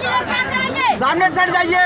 सामने सट जाइए।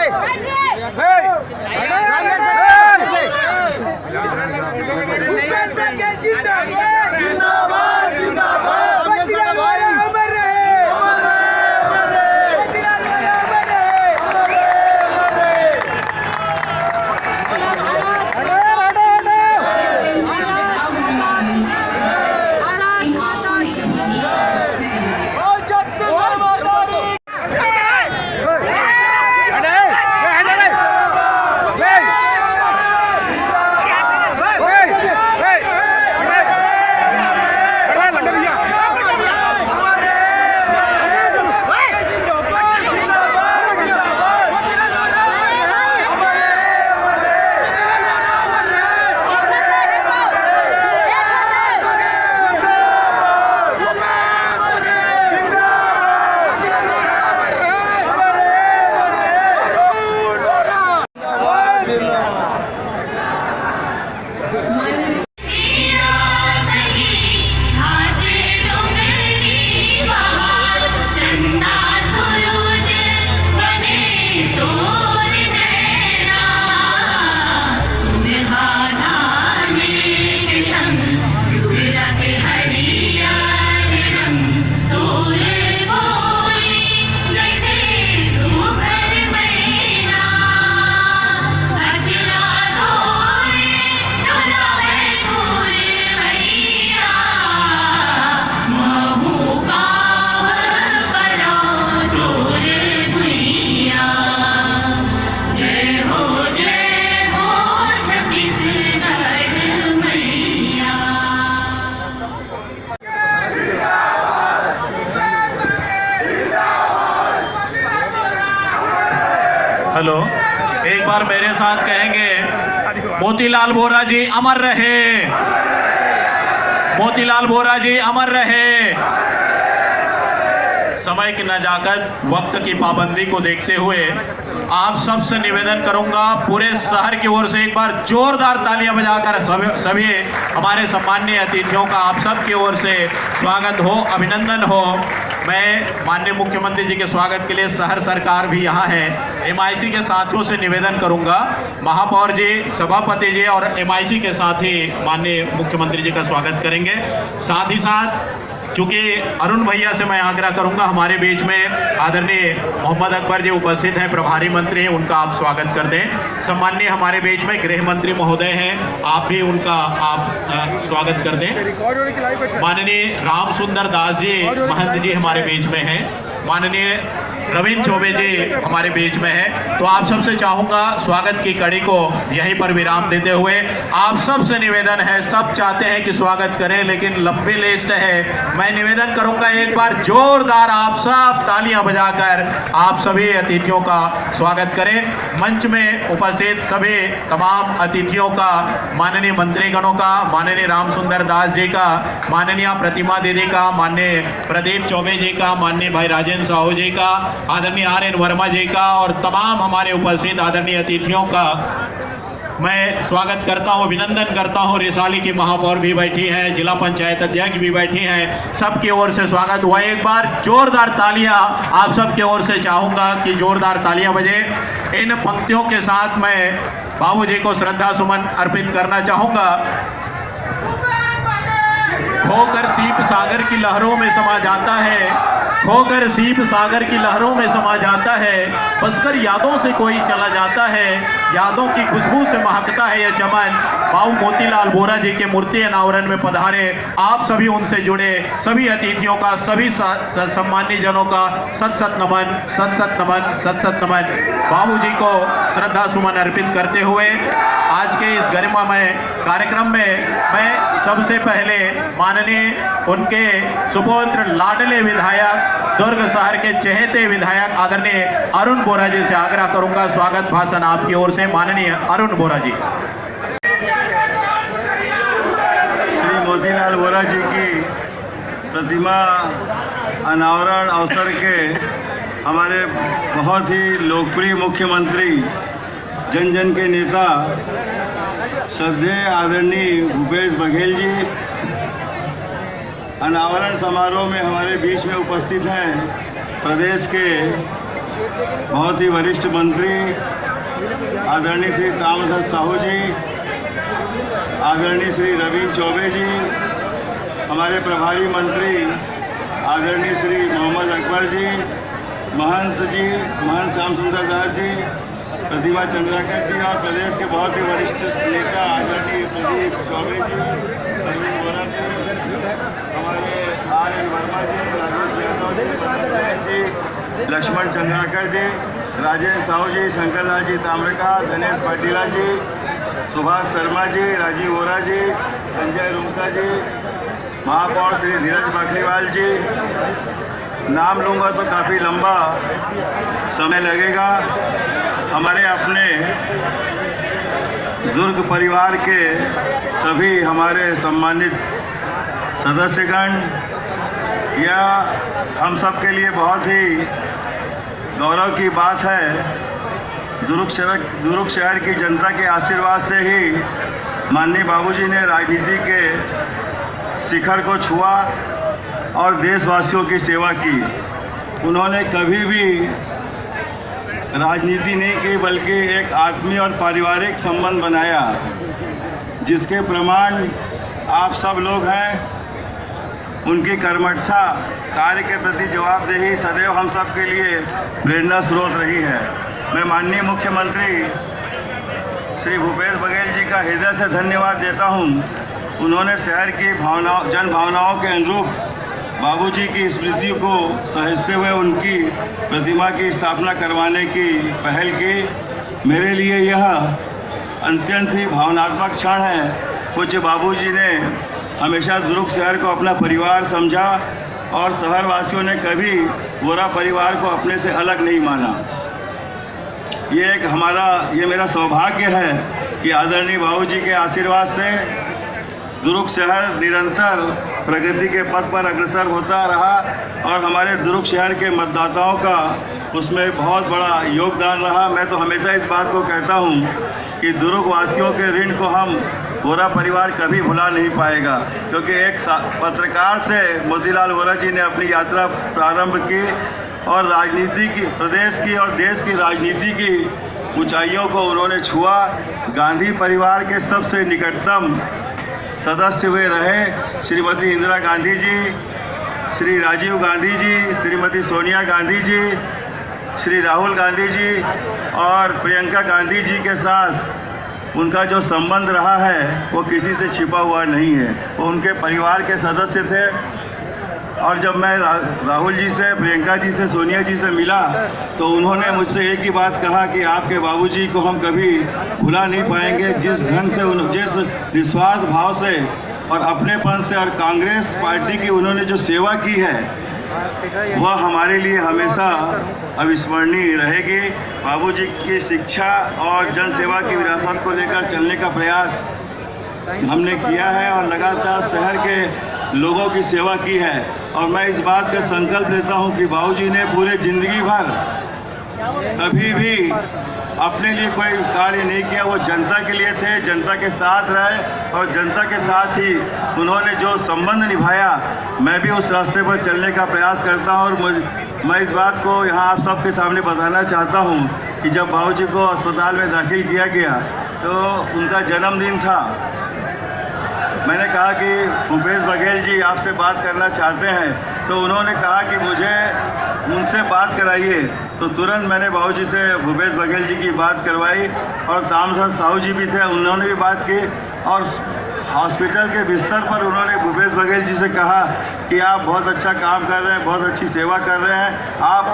हेलो, एक बार मेरे साथ कहेंगे, मोतीलाल वोरा जी अमर रहे, मोतीलाल वोरा जी अमर रहे। समय की नजाकत, वक्त की पाबंदी को देखते हुए आप सबसे निवेदन करूंगा, पूरे शहर की ओर से एक बार जोरदार तालियां बजाकर सभी हमारे सम्माननीय अतिथियों का आप सब की ओर से स्वागत हो, अभिनंदन हो। मैं माननीय मुख्यमंत्री जी के स्वागत के लिए शहर सरकार भी यहाँ है। एमआईसी के साथियों से निवेदन करूंगा, महापौर जी, सभापति जी और एमआईसी के साथ ही माननीय मुख्यमंत्री जी का स्वागत करेंगे। साथ ही साथ चूंकि अरुण भैया से मैं आग्रह करूंगा, हमारे बीच में आदरणीय मोहम्मद अकबर जी उपस्थित हैं, प्रभारी मंत्री हैं, उनका आप स्वागत कर दें। सम्माननीय हमारे बीच में गृह मंत्री महोदय हैं, आप भी उनका आप स्वागत कर दें। माननीय राम सुंदर दास जी महंत जी हमारे बीच में हैं, माननीय रविंद्र चौबे जी हमारे बीच में है। तो आप सबसे चाहूंगा स्वागत की कड़ी को यहीं पर विराम देते हुए आप सबसे निवेदन है, सब चाहते हैं कि स्वागत करें लेकिन लंबी लिस्ट है, मैं निवेदन करूंगा एक बार जोरदार आप सब तालियां बजाकर आप सभी अतिथियों का स्वागत करें। मंच में उपस्थित सभी तमाम अतिथियों का, माननीय मंत्रीगणों का, माननीय राम सुंदर दास जी का, माननीय प्रतिमा दीदी का, माननीय प्रदीप चौबे जी का, माननीय भाई राजेंद्र साहू जी का, आदरणीय RN वर्मा जी का और तमाम हमारे उपस्थित आदरणीय अतिथियों का मैं स्वागत करता हूं, अभिनंदन करता हूं। रिसाली की महापौर भी बैठी हैं, जिला पंचायत अध्यक्ष भी बैठी हैं, सबकी ओर से स्वागत हुआ। एक बार जोरदार तालियां आप सबकी ओर से चाहूंगा कि जोरदार तालियां बजे। इन पंक्तियों के साथ मैं बाबूजी को श्रद्धा सुमन अर्पित करना चाहूंगा। खोकर सीप सागर की लहरों में समा जाता है, खोकर सीप सागर की लहरों में समा जाता है, बसकर यादों से कोई चला जाता है, यादों की खुशबू से महकता है यह चमन। बाबू मोतीलाल वोरा जी के मूर्ति अनावरण में पधारे आप सभी, उनसे जुड़े सभी अतिथियों का, सभी सम्मानित जनों का सत सत नमन, सत सत नमन, सत सत नमन। बाबू जी को श्रद्धा सुमन अर्पित करते हुए आज के इस गरिमामय कार्यक्रम में मैं सबसे पहले माननीय उनके सुपुत्र लाडले विधायक, दुर्ग शहर के चहेते विधायक आदरणीय अरुण वोरा जी से आग्रह करूंगा, स्वागत भाषण आपकी ओर से माननीय अरुण वोरा जी। श्री मोतीलाल वोरा जी की प्रतिमा अनावरण अवसर के हमारे बहुत ही लोकप्रिय मुख्यमंत्री, जन जन के नेता श्रद्धेय आदरणीय भूपेश बघेल जी अनावरण समारोह में हमारे बीच में उपस्थित हैं। प्रदेश के बहुत ही वरिष्ठ मंत्री आदरणीय श्री ताम्रध्वज साहू जी, आदरणीय श्री रवीन चौबे जी, हमारे प्रभारी मंत्री आदरणीय श्री मोहम्मद अकबर जी, महंत श्याम सुंदर दास जी, प्रतिमा चंद्राकर जी और प्रदेश के बहुत ही वरिष्ठ नेता आदरणीय प्रदीप चौबे जी, नवीन वोरा जी, हमारे RN वर्मा जी, राजेश यादव जी, लक्ष्मण चंद्राकर जी, राजेश साहू जी, शंकरलाल जी ताम्रका, गणेश पाटिला जी, सुभाष शर्मा जी, राजीव वोरा जी, संजय रुंका जी, महापौर श्री धीरज बाखरीवाल जी। नाम लूँगा तो काफ़ी लंबा समय लगेगा। हमारे अपने दुर्ग परिवार के सभी हमारे सम्मानित सदस्यगण, यह हम सब के लिए बहुत ही गौरव की बात है। दुर्ग शहर की जनता के आशीर्वाद से ही माननीय बाबूजी ने राजनीति के शिखर को छुआ और देशवासियों की सेवा की। उन्होंने कभी भी राजनीति नहीं की, बल्कि एक आत्मीय और पारिवारिक संबंध बनाया, जिसके प्रमाण आप सब लोग हैं। उनकी कर्मठता, कार्य के प्रति जवाबदेही सदैव हम सब के लिए प्रेरणा स्रोत रही है। मैं माननीय मुख्यमंत्री श्री भूपेश बघेल जी का हृदय से धन्यवाद देता हूं। उन्होंने शहर की जन भावनाओं के अनुरूप बाबूजी की स्मृति को सहेजते हुए उनकी प्रतिमा की स्थापना करवाने की पहल की। मेरे लिए यह अत्यंत ही भावनात्मक क्षण है। पूज्य बाबूजी ने हमेशा दुर्ग शहर को अपना परिवार समझा और शहरवासियों ने कभी वोरा परिवार को अपने से अलग नहीं माना। ये मेरा सौभाग्य है कि आदरणीय बाबूजी के आशीर्वाद से दुर्ग शहर निरंतर प्रगति के पथ पर अग्रसर होता रहा और हमारे दुर्ग शहर के मतदाताओं का उसमें बहुत बड़ा योगदान रहा। मैं तो हमेशा इस बात को कहता हूँ कि दुर्ग वासियों के ऋण को हम वोरा परिवार कभी भुला नहीं पाएगा, क्योंकि एक पत्रकार से मोतीलाल वोरा जी ने अपनी यात्रा प्रारंभ की और राजनीति की, प्रदेश की और देश की राजनीति की ऊंचाइयों को उन्होंने छुआ। गांधी परिवार के सबसे निकटतम सदस्य हुए रहे। श्रीमती इंदिरा गांधी जी, श्री राजीव गांधी जी, श्रीमती सोनिया गांधी जी, श्री राहुल गांधी जी और प्रियंका गांधी जी के साथ उनका जो संबंध रहा है वो किसी से छिपा हुआ नहीं है। वो उनके परिवार के सदस्य थे। और जब मैं राहुल जी से, प्रियंका जी से, सोनिया जी से मिला तो उन्होंने मुझसे एक ही बात कहा कि आपके बाबूजी को हम कभी भुला नहीं पाएंगे। जिस ढंग से जिस निस्वार्थ भाव से और अपनेपन से और कांग्रेस पार्टी की उन्होंने जो सेवा की है वह हमारे लिए हमेशा अविस्मरणीय रहेगी। बाबूजी की शिक्षा और जन सेवा की विरासत को लेकर चलने का प्रयास हमने किया है और लगातार शहर के लोगों की सेवा की है। और मैं इस बात का संकल्प लेता हूं कि बाबूजी ने पूरे ज़िंदगी भर कभी भी अपने लिए कोई कार्य नहीं किया। वो जनता के लिए थे, जनता के साथ रहे और जनता के साथ ही उन्होंने जो संबंध निभाया, मैं भी उस रास्ते पर चलने का प्रयास करता हूं। और मैं इस बात को यहाँ आप सबके सामने बताना चाहता हूँ कि जब बाबूजी को अस्पताल में दाखिल किया गया तो उनका जन्मदिन था। मैंने कहा कि भूपेश बघेल जी आपसे बात करना चाहते हैं, तो उन्होंने कहा कि मुझे उनसे बात कराइए। तो तुरंत मैंने बाबूजी से भूपेश बघेल जी की बात करवाई और ताम्रध्वज साहू जी भी थे, उन्होंने भी बात की। और हॉस्पिटल के बिस्तर पर उन्होंने भूपेश बघेल जी से कहा कि आप बहुत अच्छा काम कर रहे हैं, बहुत अच्छी सेवा कर रहे हैं, आप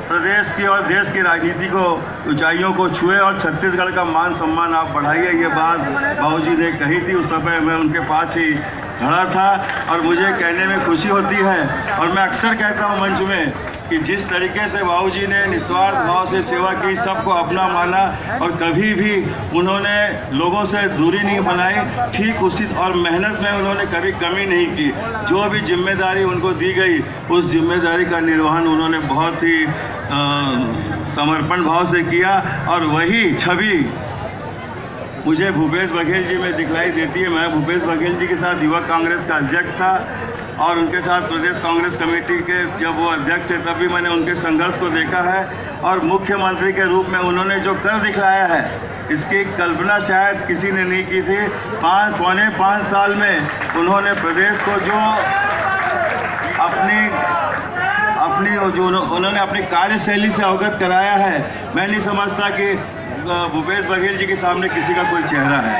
प्रदेश की और देश की राजनीति को ऊंचाइयों को छुए और छत्तीसगढ़ का मान सम्मान आप बढ़ाइए। ये बात बाबूजी ने कही थी। उस समय मैं उनके पास ही खड़ा था और मुझे कहने में खुशी होती है। और मैं अक्सर कहता हूँ मंच में कि जिस तरीके से बाबूजी ने निस्वार्थ भाव से सेवा की, सबको अपना माना और कभी भी उन्होंने लोगों से दूरी नहीं बनाई, ठीक उसी और मेहनत में उन्होंने कभी कमी नहीं की। जो भी जिम्मेदारी उनको दी गई उस जिम्मेदारी का निर्वहन उन्होंने बहुत ही समर्पण भाव से किया और वही छवि मुझे भूपेश बघेल जी में दिखलाई देती है। मैं भूपेश बघेल जी के साथ युवक कांग्रेस का अध्यक्ष था और उनके साथ प्रदेश कांग्रेस कमेटी के जब वो अध्यक्ष थे तब भी मैंने उनके संघर्ष को देखा है और मुख्यमंत्री के रूप में उन्होंने जो कर दिखलाया है इसकी कल्पना शायद किसी ने नहीं की थी। पौने 5 साल में उन्होंने प्रदेश को जो उन्होंने अपनी कार्यशैली से अवगत कराया है, मैं नहीं समझता कि भूपेश बघेल जी के सामने किसी का कोई चेहरा है।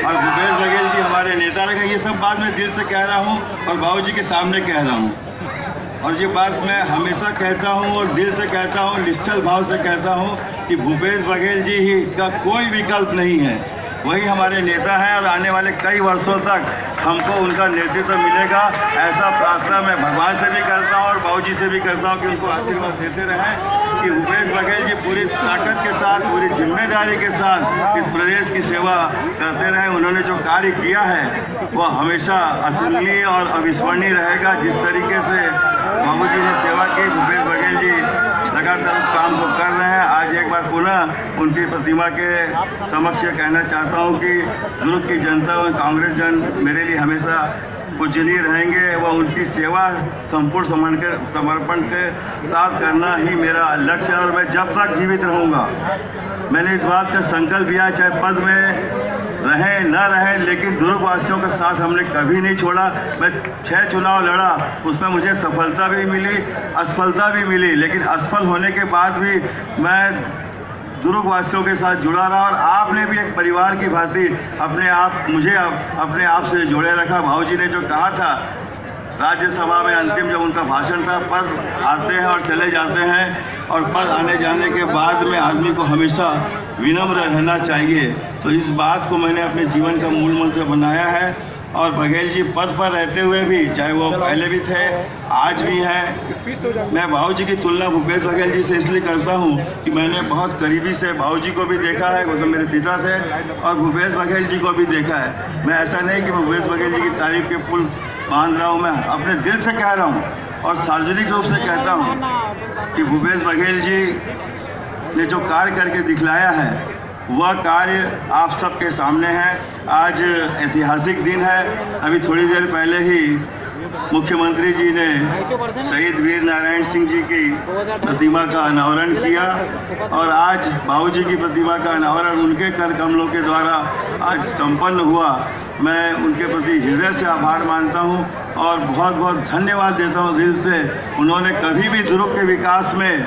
और भूपेश बघेल जी हमारे नेता रहे। ये सब बात मैं दिल से कह रहा हूँ और बाबूजी के सामने कह रहा हूँ और ये बात मैं हमेशा कहता हूँ और दिल से कहता हूँ, निश्चल भाव से कहता हूँ कि भूपेश बघेल जी ही का कोई विकल्प नहीं है। वही हमारे नेता हैं और आने वाले कई वर्षों तक हमको उनका नेतृत्व मिलेगा। ऐसा प्रार्थना मैं भगवान से भी करता हूँ और बाबूजी से भी करता हूँ कि उनको आशीर्वाद देते रहें कि भूपेश बघेल जी पूरी ताकत के साथ, पूरी जिम्मेदारी के साथ इस प्रदेश की सेवा करते रहें। उन्होंने जो कार्य किया है वो हमेशा अतुलनीय और अविस्मरणीय रहेगा। जिस तरीके से बाबूजी ने सेवा की, भूपेश बघेल जी लगातार उस काम को कर रहे हैं। आज एक बार पुनः उनकी प्रतिमा के समक्ष ये कहना चाहता हूँ कि दुर्ग की जनता और कांग्रेस जन मेरे लिए हमेशा पूजनीय रहेंगे। वह उनकी सेवा संपूर्ण समर्पण के साथ करना ही मेरा लक्ष्य है और मैं जब तक जीवित रहूँगा मैंने इस बात का संकल्प लिया, चाहे पद में रहें न रहें, लेकिन दुर्ग वासियों का साथ हमने कभी नहीं छोड़ा। मैं 6 चुनाव लड़ा, उसमें मुझे सफलता भी मिली, असफलता भी मिली, लेकिन असफल होने के बाद भी मैं दुर्ग वासियों के साथ जुड़ा रहा और आपने भी एक परिवार की भांति मुझे अपने आप से जोड़े रखा। भाऊजी ने जो कहा था राज्यसभा में अंतिम जब उनका भाषण था, पद आते हैं और चले जाते हैं और पद आने जाने के बाद में आदमी को हमेशा विनम्र रहना चाहिए। तो इस बात को मैंने अपने जीवन का मूल मंत्र बनाया है और बघेल जी पद पर रहते हुए भी, चाहे वो पहले भी थे आज भी हैं, मैं बाबूजी की तुलना भूपेश बघेल जी से इसलिए करता हूँ कि मैंने बहुत करीबी से बाबूजी को भी देखा है, वो तो मेरे पिता थे, और भूपेश बघेल जी को भी देखा है। मैं ऐसा नहीं कि भूपेश बघेल जी की तारीफ के पुल बांध रहा हूँ, मैं अपने दिल से कह रहा हूँ और सार्वजनिक रूप से कहता हूँ कि भूपेश बघेल जी ने जो कार्य करके दिखलाया है वह कार्य आप सबके सामने है। आज ऐतिहासिक दिन है। अभी थोड़ी देर पहले ही मुख्यमंत्री जी ने शहीद वीर नारायण सिंह जी की प्रतिमा का अनावरण किया और आज बाबूजी की प्रतिमा का अनावरण उनके कर कमलों के द्वारा आज संपन्न हुआ। मैं उनके प्रति हृदय से आभार मानता हूं और बहुत बहुत धन्यवाद देता हूं दिल से। उन्होंने कभी भी दुर्ग के विकास में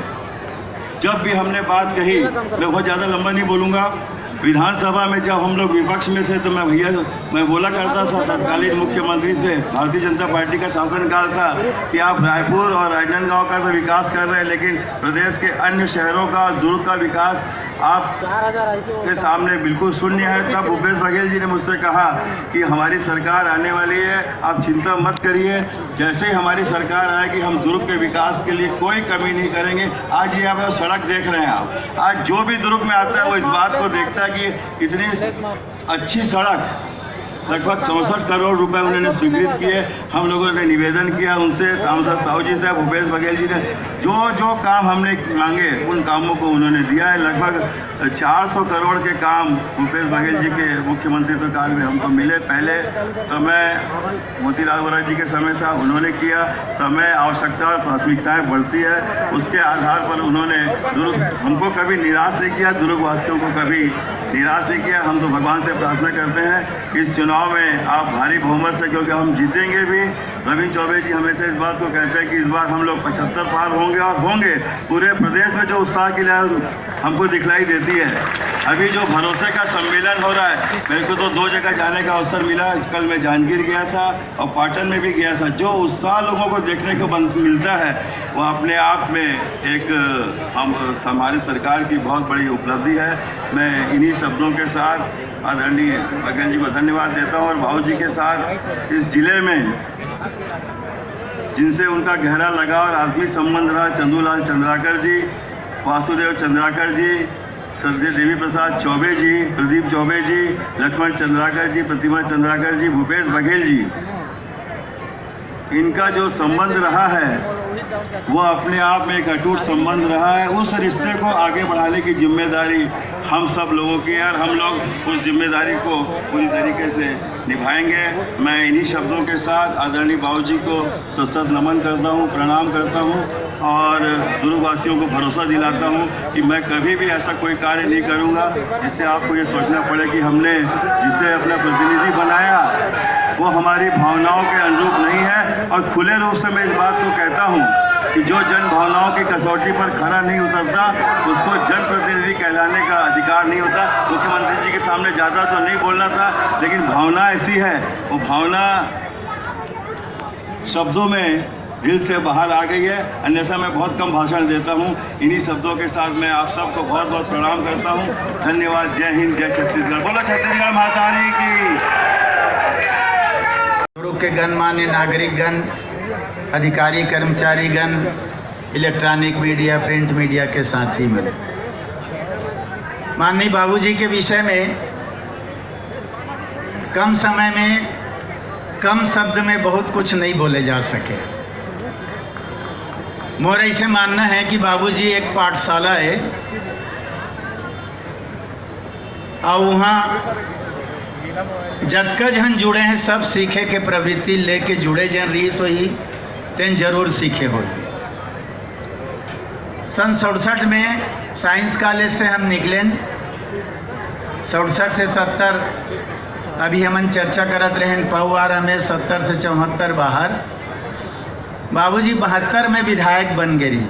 जब भी हमने बात कही, मैं बहुत ज़्यादा लंबा नहीं बोलूँगा, विधानसभा में जब हम लोग विपक्ष में थे तो मैं बोला करता था तत्कालीन मुख्यमंत्री से, भारतीय जनता पार्टी का शासनकाल था, कि आप रायपुर और राजनांदगांव का तो विकास कर रहे हैं लेकिन प्रदेश के अन्य शहरों का और दुर्ग का विकास आप के सामने बिल्कुल शून्य है। तब भूपेश बघेल जी ने मुझसे कहा कि हमारी सरकार आने वाली है, आप चिंता मत करिए, जैसे ही हमारी सरकार आएगी हम दुर्ग के विकास के लिए कोई कमी नहीं करेंगे। आज ये आप सड़क देख रहे हैं, आप आज जो भी दुर्ग में आता है वो इस बात को देखता है कि इतनी अच्छी सड़क, लगभग 64 करोड़ रुपए उन्होंने स्वीकृत किए। हम लोगों ने निवेदन किया उनसे, रामदास साहू जी से, भूपेश बघेल जी ने जो काम हमने मांगे उन कामों को उन्होंने दिया है। लगभग 400 करोड़ के काम भूपेश बघेल जी के मुख्यमंत्रित्व काल में हमको मिले। पहले समय मोतीलाल वोरा जी के समय था, उन्होंने किया। समय, आवश्यकता और प्राथमिकताएँ बढ़ती है, उसके आधार पर उन्होंने हमको कभी निराश नहीं किया, दुर्ग वासियों को कभी निराश नहीं किया। हम तो भगवान से प्रार्थना करते हैं इस चुनाव में आप भारी बहुमत से, क्योंकि हम जीतेंगे भी। रविंद्र चौबे जी हमेशा इस बात को कहते हैं कि इस बार हम लोग 75 पार होंगे और होंगे। पूरे प्रदेश में जो उत्साह की लहर हमको दिखलाई देती है। अभी जो भरोसे का सम्मेलन हो रहा है, मेरे को तो 2 जगह जाने का अवसर मिला। कल मैं जांजगीर गया था और पाटन में भी गया था। जो उत्साह लोगों को देखने को मिलता है वो अपने आप में एक हमारी सरकार की बहुत बड़ी उपलब्धि है। मैं इन्हीं शब्दों के साथ आदरणीय बघेल जी को धन्यवाद देता हूँ और बाबूजी के साथ इस जिले में जिनसे उनका गहरा लगाव और आत्मीय संबंध रहा, चंदूलाल चंद्राकर जी, वासुदेव चंद्राकर जी, सरजय देवी प्रसाद चौबे जी, प्रदीप चौबे जी, लक्ष्मण चंद्राकर जी, प्रतिमा चंद्राकर जी, भूपेश बघेल जी, इनका जो संबंध रहा है वो अपने आप में एक अटूट संबंध रहा है। उस रिश्ते को आगे बढ़ाने की जिम्मेदारी हम सब लोगों की है और हम लोग उस जिम्मेदारी को पूरी तरीके से निभाएंगे। मैं इन्हीं शब्दों के साथ आदरणीय बाबूजी को सशक्त नमन करता हूँ, प्रणाम करता हूँ और दुर्ग वासियों को भरोसा दिलाता हूँ कि मैं कभी भी ऐसा कोई कार्य नहीं करूँगा जिससे आपको ये सोचना पड़े कि हमने जिसे अपना प्रतिनिधि बनाया वो हमारी भावनाओं के अनुरूप नहीं है। और खुले रूप से मैं इस बात को कहता हूँ कि जो जन भावनाओं की कसौटी पर खरा नहीं उतरता उसको जनप्रतिनिधि कहलाने का अधिकार नहीं होता। मुख्यमंत्री जी के सामने ज़्यादा तो नहीं बोलना था, लेकिन भावना ऐसी है, वो भावना शब्दों में दिल से बाहर आ गई है। अन्यथा मैं बहुत कम भाषण देता हूँ। इन्हीं शब्दों के साथ मैं आप सबको बहुत बहुत प्रणाम करता हूँ। धन्यवाद। जय हिंद, जय छत्तीसगढ़। बोलो छत्तीसगढ़ माता की। दुर्ग के गणमान्य नागरिकगण, अधिकारी कर्मचारीगण, इलेक्ट्रॉनिक मीडिया, प्रिंट मीडिया के साथी मिल, माननीय बाबूजी के विषय में कम समय में कम शब्द में बहुत कुछ नहीं बोले जा सके। मोर ऐसे मानना है कि बाबूजी एक पाठशाला है और वहाँ जतका जन जुड़े हैं सब सीखे के प्रवृत्ति लेके जुड़े जन रीस होई तेन जरूर सीखे हो। सन 67 में साइंस कॉलेज से हम निकले, 67 से 70 अभी हमन चर्चा करत रहे पहुआर हमें 70 से 74 बाहर। बाबूजी 72 में विधायक बन गए,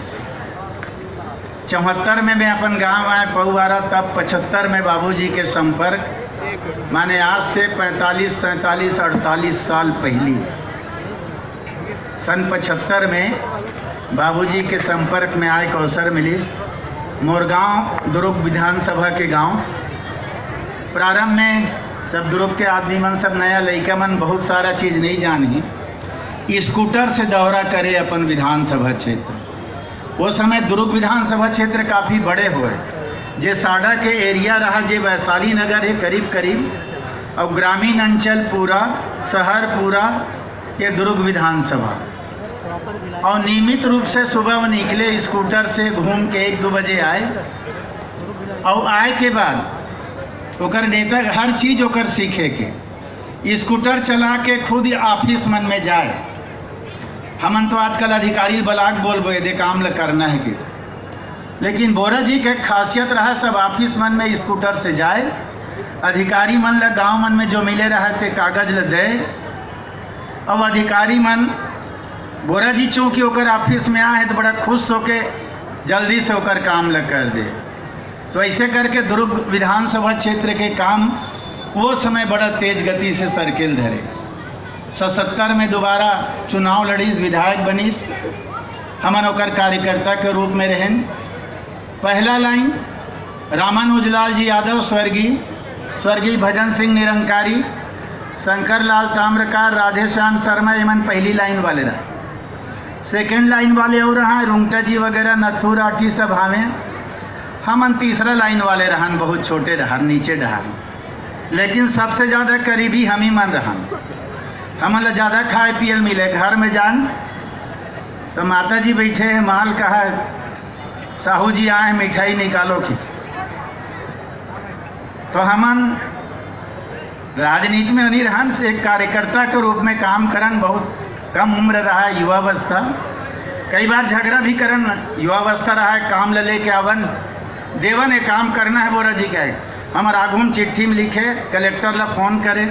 74 में मैं अपन गांव आए पहुआरा, तब 75 में बाबूजी के संपर्क, माने आज से 45, 47, 48 साल पहली सन 75 में बाबूजी के संपर्क में आए के अवसर मिलिस। मोर गाँव दुर्ग विधानसभा के गांव। प्रारंभ में सब दुर्ग के आदमी मन, सब नया लड़का मन बहुत सारा चीज़ नहीं जानी, स्कूटर से दौरा करे अपन विधानसभा क्षेत्र। वो समय दुर्ग विधानसभा क्षेत्र काफ़ी बड़े हुए, जे साडा के एरिया रहा, जे वैशाली नगर है करीब करीब, और ग्रामीण अंचल पूरा, शहर पूरा, ये दुर्ग विधानसभा। और नियमित रूप से सुबह वो निकले स्कूटर से, घूम के 1-2 बजे आए, और आए के बाद ओकर नेता हर चीज़ ओकर सीखे के, स्कूटर चला के खुद ऑफिस मन में जाए। हमन तो आजकल अधिकारी ब्लाक बोल दे काम ल करना है कि, लेकिन बोरा जी के खासियत रहा सब ऑफिस मन में स्कूटर से जाए, अधिकारी मन ल गाँव मन में जो मिले रहा थे कागज ल दे, अब अधिकारी मन बोरा जी चूँकि ओकर ऑफिस में आए तो बड़ा खुश होके जल्दी से ओकर काम ल कर दे। तो ऐसे करके दुर्ग विधानसभा क्षेत्र के काम वो समय बड़ा तेज गति से सर्किल धरे। 77 में दोबारा चुनाव लड़ीस, विधायक बनीस, हमन ओकर कार्यकर्ता के रूप में रहें। पहला लाइन रामन उजलाल जी यादव, स्वर्गीय भजन सिंह निरंकारी, शंकर लाल ताम्रकार, राधेश्याम शर्मा, एमन पहली लाइन वाले रहे। सेकेंड लाइन वाले और रहा रुंगटा जी वगैरह, नथु राठी सब हमें। हमन तीसरा लाइन वाले रहन, बहुत छोटे रहन, नीचे रहन, लेकिन सबसे ज़्यादा करीबी हम ही मन रहन। हमन ला ज़्यादा खाए पियल मिले। घर में जान तो माता जी बैठे हैं, माल कहा साहू जी आए मिठाई निकालो की। तो हमन राजनीति में नहीं रहन, से एक कार्यकर्ता के रूप में काम करन। बहुत कम उम्र रहा है, युवावस्था, कई बार झगड़ा भी करन, युवावस्था रहा है, काम ले लेके आवन देवन एक काम करना है। बोरा जी क्या है, हमार आगुन चिट्ठी में लिखे, कलेक्टर ला फोन करे,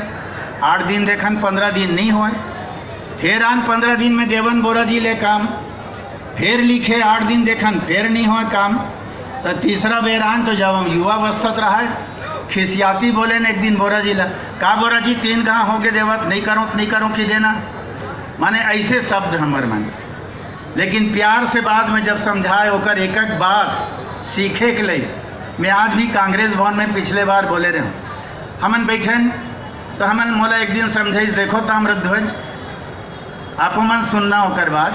8 दिन देखन 15 दिन नहीं हुए, फिर आन 15 दिन में देवन बोरा जी ले काम, फिर लिखे 8 दिन देखन फिर नहीं हुआ काम। तो तीसरा बेर आन तो जब हम युवावस्था रहा है, खिसियाती बोले न एक दिन बोरा जी ला, का बोरा जी 3 गाँव हो गए देवत, नहीं करूँ कि देना, माने ऐसे शब्द हमार मन। लेकिन प्यार से बाद में जब समझाए ओकर एक एक बात सीखे के लिए, मैं आज भी कांग्रेस भवन में पिछले बार बोले रहे हमन बैठन, तो हमन मोला एक दिन समझाइस, देखो ताम्रध्वज आप मन सुनना होकर बात,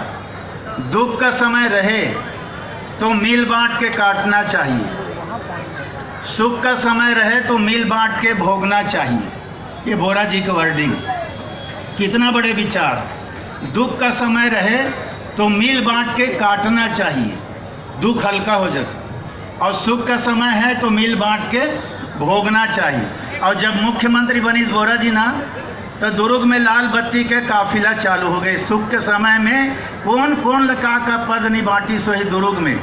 दुख का समय रहे तो मिल बांट के काटना चाहिए, सुख का समय रहे तो मिल बांट के भोगना चाहिए। ये बोरा जी का वर्डिंग, कितना बड़े विचार। दुख का समय रहे तो मिल बांट के काटना चाहिए, दुख हल्का हो जाता। और सुख का समय है तो मिल बांट के भोगना चाहिए। और जब मुख्यमंत्री बनी बोरा जी ना, तो दुर्ग में लाल बत्ती के काफिला चालू हो गए। सुख के समय में कौन कौन लका का पद नहीं बांटी सो ही दुर्ग में।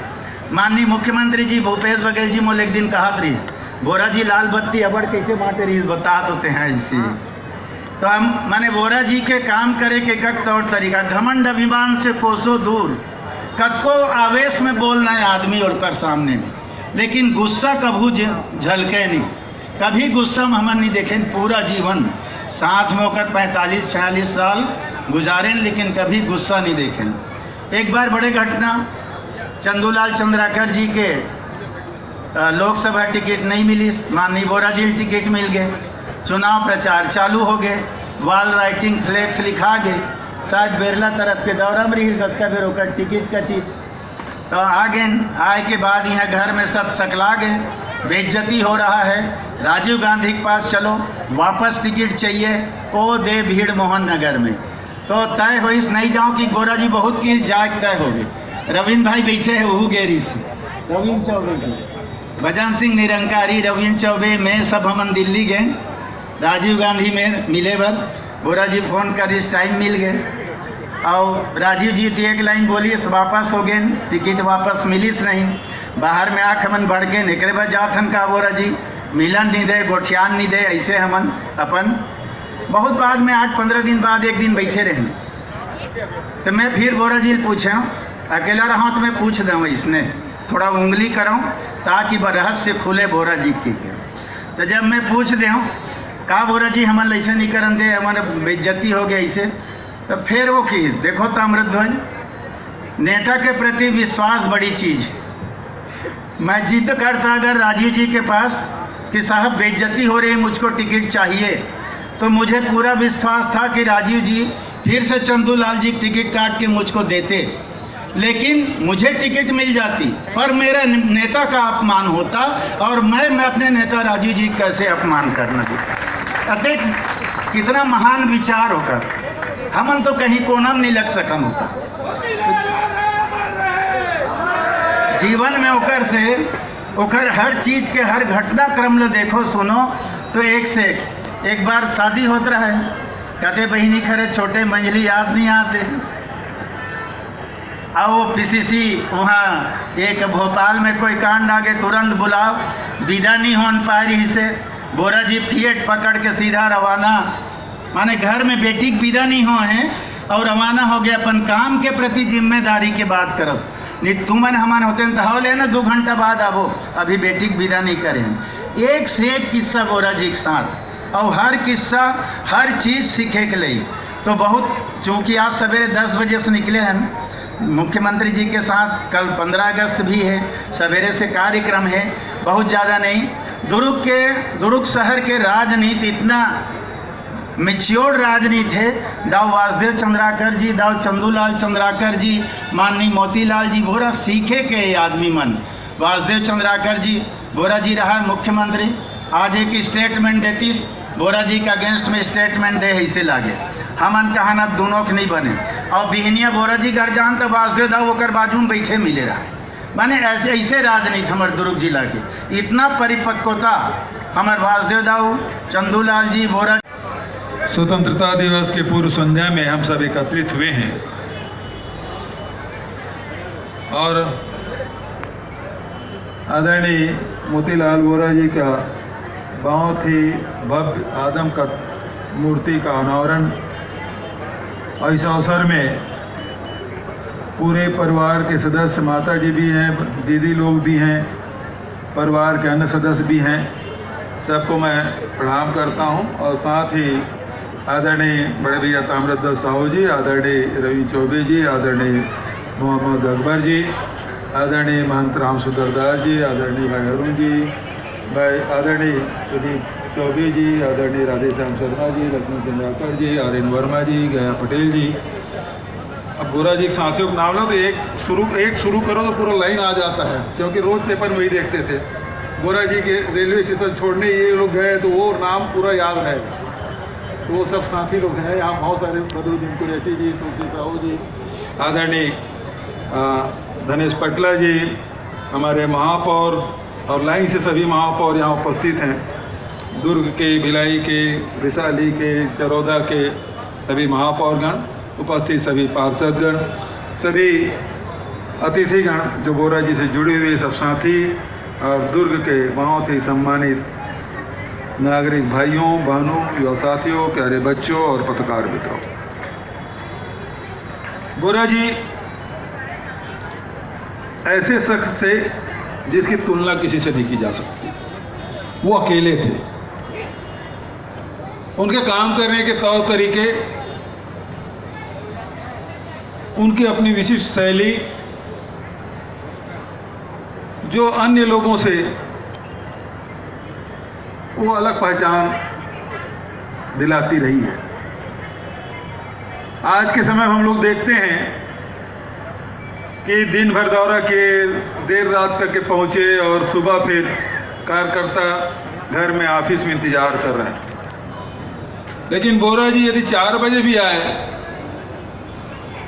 माननीय मुख्यमंत्री जी भूपेश बघेल जी मोल एक दिन कहा रही, बोरा जी लाल बत्ती अबड़ कैसे बांटे रही बता होते हैं ऐसे। तो हम माने बोरा जी के काम करे के एक तौर तरीका, घमंड अभिमान से कोसों दूर, कतको आवेश में बोलना है आदमी और कर सामने में, लेकिन गुस्सा कभू झलके नहीं। कभी गुस्सा में हमन नहीं देखें, पूरा जीवन साथ में होकर 45-46 साल गुजारें, लेकिन कभी गुस्सा नहीं देखें। एक बार बड़े घटना, चंदूलाल चंद्राकर जी के लोकसभा टिकट नहीं मिली, माननीय बोरा जी टिकट मिल गए। चुनाव प्रचार चालू हो गए, वॉल राइटिंग फ्लैक्स लिखा गए, शायद बिरला तरफ के दौरा में रही सत्ता फिर होकर टिकट कटी। तो आ गए, आए के बाद यहाँ घर में सब सकला गए, बेइज्जती हो रहा है। राजीव गांधी के पास चलो, वापस टिकट चाहिए, ओ दे भीड़ मोहन नगर में। तो तय हो नहीं जाऊँ कि बोरा जी बहुत की जाग तय हो गई। रविंद्र भाई बैठे है वह गेरी से, रविंद्र चौबे की, भजन सिंह निरंकारी, रविंद्र चौबे में सब हम दिल्ली गए, राजीव गांधी में मिले बर। बोरा जी फ़ोन कर इस टाइम मिल गए और राजीव जी तो एक लाइन बोली, वापस हो गए, टिकट वापस मिलिस नहीं। बाहर में आँख हमन बढ़ के निकले बा जात हन का बोरा जी मिलन नहीं दे, गोठियान नहीं दे, ऐसे हमन अपन। बहुत बाद में 8-15 दिन बाद एक दिन बैठे रहे, तो मैं फिर बोरा जी पूछा, अकेला रहा तो मैं पूछ दूँ, इसने थोड़ा उंगली कराऊँ ताकि रहस्य खुले बोरा जी की। तो जब मैं पूछ दूँ का बोरा जी हमन ऐसे नहीं करन दे, हमारे बेइज्जती हो गई ऐसे, तो फिर वो खींच देखो ताम्रध्वज, नेता के प्रति विश्वास बड़ी चीज़। मैं जिद करता अगर राजीव जी के पास कि साहब बेइज्जती हो रही है, मुझको टिकट चाहिए, तो मुझे पूरा विश्वास था कि राजीव जी फिर से चंदूलाल जी टिकट काट के मुझको देते, लेकिन मुझे टिकट मिल जाती, पर मेरे नेता का अपमान होता और मैं अपने नेता राजीव जी कैसे अपमान करना देता। अतः कितना महान विचार होकर हमन तो कहीं कोना में नहीं लग सकम होता जीवन में। ओकर से ओकर हर चीज़ के हर घटनाक्रम ले देखो सुनो तो एक से एक बार शादी होता रहा है, कहते बहिनी खरे छोटे मंजली याद नहीं आते। और वो पीसीसी वहाँ एक भोपाल में कोई कांड आगे तुरंत बुलाओ, विदा नहीं हो पा रही से बोरा जी फिएट पकड़ के सीधा रवाना, माने घर में बेटी की विदा नहीं हो है और रवाना हो गया अपन काम के प्रति जिम्मेदारी के बात करस। नहीं तुमन हमान होते हैं तो ले ना 2 घंटा बाद आवो, अभी बेटी की विदा नहीं करें। एक से एक किस्सा बोरा जी के साथ, और हर किस्सा हर चीज़ सीखे के लिए। तो बहुत, चूँकि आज सवेरे 10 बजे से निकले हैं मुख्यमंत्री जी के साथ, कल 15 अगस्त भी है, सवेरे से कार्यक्रम है, बहुत ज़्यादा नहीं। दुर्ग शहर के राजनीति इतना मेच्योर राजनीति है, दाव वासुदेव चंद्राकर जी, दाव चंदूलाल चंद्राकर जी, माननीय मोतीलाल जी बोरा सीखे के आदमी मन। वासुदेव चंद्राकर जी, बोरा जी रहा मुख्यमंत्री, आज एक स्टेटमेंट देतीस, बोरा जी का अगेंस्ट में स्टेटमेंट दे ऐसे लागे हमन कहान अब दोनों के नहीं बने। और बिहनिया बोरा जी घर जान तो वासुदेव दाव होकर बाजू में बैठे मिले रहा है। माने ऐसे राजनीति हमारे दुर्ग जिला की इतना परिपक्वता हमारे वासुदेव दाव, चंदूलाल जी, बोरा। स्वतंत्रता दिवस के पूर्व संध्या में हम सब एकत्रित हुए हैं और आदरणीय मोतीलाल बोरा जी का बहुत ही भव्य आदम का मूर्ति का अनावरण, और इस अवसर में पूरे परिवार के सदस्य, माता जी भी हैं, दीदी लोग भी हैं, परिवार के अन्य सदस्य भी हैं, सबको मैं प्रणाम करता हूं। और साथ ही आदरणीय बड़े भैया ताम्रध्वज साहू जी, आदरणीय रवि चौबे जी, आदरणीय मोहम्मद अकबर जी, आदरणीय महंत राम सुंदरदास जी, आदरणीय भाई अरुण जी, भाई आदरणीय प्रदीप चौबे जी, आदरणीय राधेश्याम शर्मा जी, लक्ष्मण चंद्राकर जी, आर्यन वर्मा जी, गया पटेल जी। अब बोरा जी साथियों का नाम लो तो एक शुरू करो तो पूरा लाइन आ जाता है, क्योंकि रोज़ पेपर में वही देखते थे। बोरा जी के रेलवे स्टेशन छोड़ने ये लोग गए तो वो नाम पूरा याद है। तो वो सब साथी लोग हैं यहाँ, बहुत सारे बदरुद्दीन कुरैशी जी, तुलसी साहू जी, आदरणीय धनेश पटला जी, हमारे महापौर और लाइन से सभी महापौर यहाँ उपस्थित हैं, दुर्ग के, भिलाई के, वैशाली के, चरौदा के सभी महापौरगण उपस्थित, सभी पार्षदगण, सभी अतिथिगण जो बोरा जी से जुड़े हुए सब साथी और दुर्ग के बहुत ही सम्मानित नागरिक भाइयों बहनों, युवा साथियों, प्यारे बच्चों और पत्रकार मित्रों। बोरा जी ऐसे शख्स थे जिसकी तुलना किसी से नहीं की जा सकती। वो अकेले थे। उनके काम करने के तौर तरीके, उनकी अपनी विशिष्ट शैली जो अन्य लोगों से वो अलग पहचान दिलाती रही है। आज के समय हम लोग देखते हैं कि दिन भर दौरा किए, देर रात तक के पहुँचे और सुबह फिर कार्यकर्ता घर में ऑफिस में इंतजार कर रहे हैं। लेकिन बोरा जी यदि 4 बजे भी आए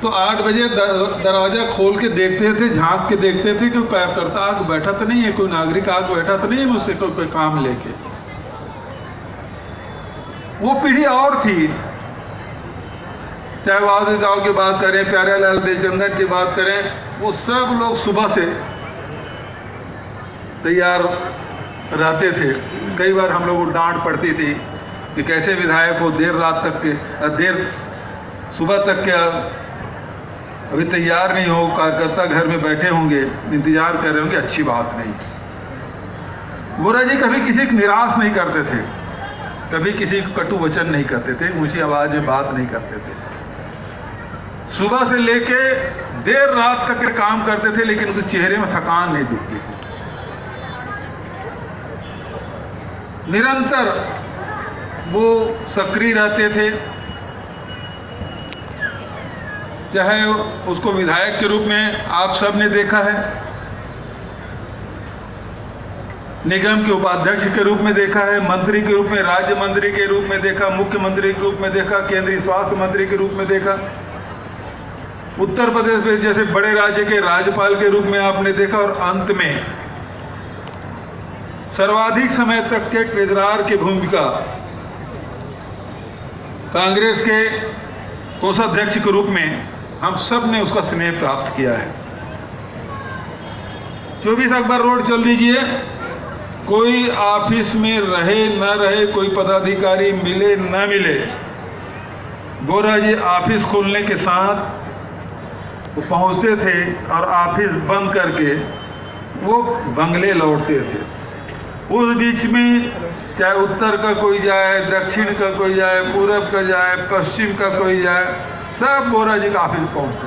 तो 8 बजे दरवाज़ा खोल के देखते थे, झांक के देखते थे कि कार्यकर्ता आग बैठा तो नहीं है, कोई नागरिक आग बैठा तो नहीं है मुझसे कोई काम लेके। वो पीढ़ी और थी, चाहे वाजदाओं की बात करें, प्यारे लाल देवचंदन की बात करें, वो सब लोग सुबह से तैयार रहते थे। कई बार हम लोगों को डांट पड़ती थी कि कैसे विधायक हो देर रात तक के, देर सुबह तक के अभी तैयार नहीं हो, कार्यकर्ता घर में बैठे होंगे, इंतजार कर रहे होंगे, अच्छी बात नहीं। बोरा जी कभी किसी को निराश नहीं करते थे, कभी किसी को कटु वचन नहीं करते थे, ऊंची आवाज में बात नहीं करते थे। सुबह से लेके देर रात तक के काम करते थे, लेकिन उनके चेहरे में थकान नहीं दिखती थी। निरंतर वो सक्रिय रहते थे, चाहे उसको विधायक के रूप में आप सब ने देखा है, निगम के उपाध्यक्ष के रूप में देखा है, मंत्री के रूप में, राज्य मंत्री के रूप में देखा, मुख्यमंत्री के रूप में देखा, केंद्रीय स्वास्थ्य मंत्री के रूप में देखा, उत्तर प्रदेश में जैसे बड़े राज्य के राज्यपाल के रूप में आपने देखा, और अंत में सर्वाधिक समय तक के ट्रेजरार की भूमिका कांग्रेस के कोषाध्यक्ष के रूप में हम सब ने उसका स्नेह प्राप्त किया है। 24 अकबर रोड चल दीजिए, कोई ऑफिस में रहे न रहे, कोई पदाधिकारी मिले न मिले, बोरा जी ऑफिस खोलने के साथ वो पहुंचते थे और ऑफिस बंद करके वो बंगले लौटते थे। उस बीच में चाहे उत्तर का कोई जाए, दक्षिण का कोई जाए, पूरब का जाए, पश्चिम का कोई जाए, सब बोरा जी का ऑफिस पहुंचते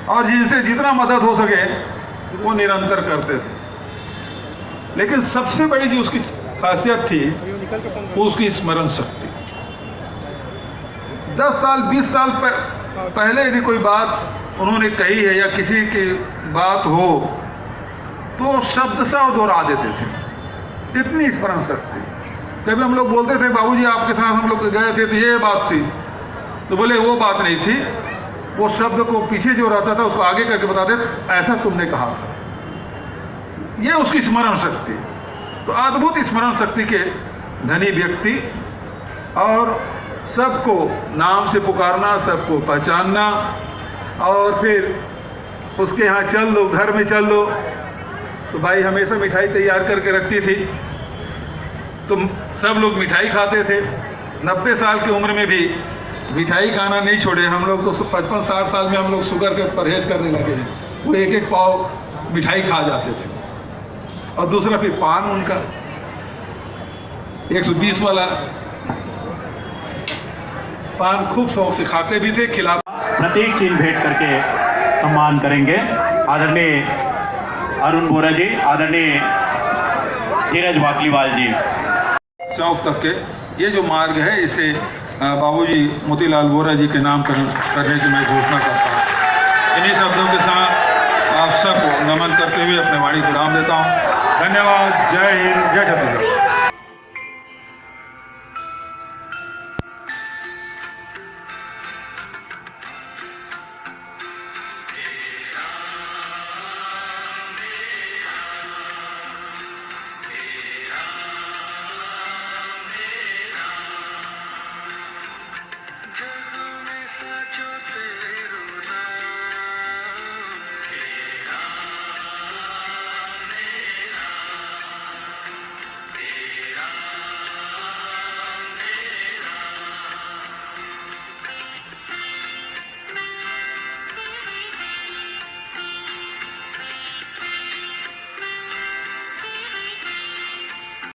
और जिनसे जितना मदद हो सके वो निरंतर करते थे। लेकिन सबसे बड़ी जो उसकी खासियत थी वो उसकी स्मरण शक्ति। 10 साल 20 साल पहले यदि कोई बात उन्होंने कही है या किसी की बात हो तो शब्दशः दोहरा देते थे, इतनी स्मरण शक्ति। कभी हम लोग बोलते थे बाबूजी आपके साथ हम लोग गए थे तो ये बात थी, तो बोले वो बात नहीं थी, वो शब्द को पीछे जो रहता था उसको आगे करके बताते ऐसा तुमने कहा था। ये उसकी स्मरण शक्ति। तो अद्भुत स्मरण शक्ति के धनी व्यक्ति, और सबको नाम से पुकारना, सबको पहचानना, और फिर उसके यहाँ चल लो, घर में चल लो तो भाई हमेशा मिठाई तैयार करके रखती थी, तो सब लोग मिठाई खाते थे। 90 साल की उम्र में भी मिठाई खाना नहीं छोड़े हम लोग। तो 55-60 साल में हम लोग शुगर का परहेज करने लगे हैं। वो एक एक पाव मिठाई खा जाते थे, और दूसरा फिर पान उनका 120 वाला पान खूब शौक से खाते भी थे, खिला। प्रतीक चिन्ह भेंट करके सम्मान करेंगे आदरणीय अरुण बोरा जी, आदरणीय धीरज वाकलीवाल जी। चौक तक के ये जो मार्ग है इसे बाबूजी मोतीलाल बोरा जी के नाम करने की मैं घोषणा करता हूँ। इन्हीं शब्दों के साथ आप सबको नमन करते हुए अपने वाणी को विराम देता हूँ। धन्यवाद। जय हिंद, जय छत्तीसगढ़।